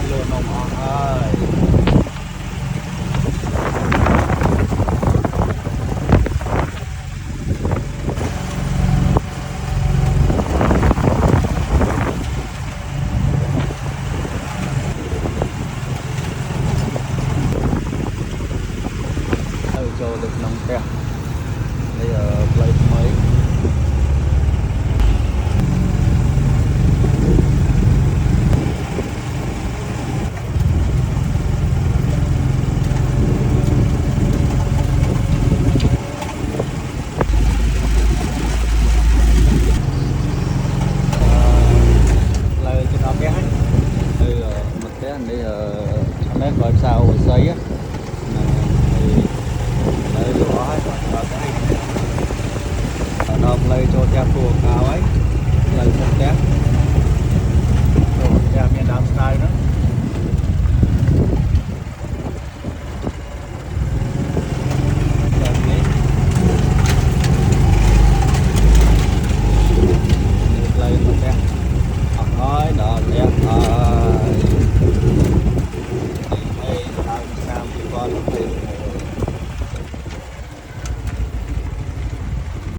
lừa nồng on ơi cho được nông kẹo bây giờ play mới play cho nó bé bây giờ một cái anh bây giờ cho mét gọi sao xây á nó play cho cha tua cao ấy lời không té rồi cha miền Nam style đó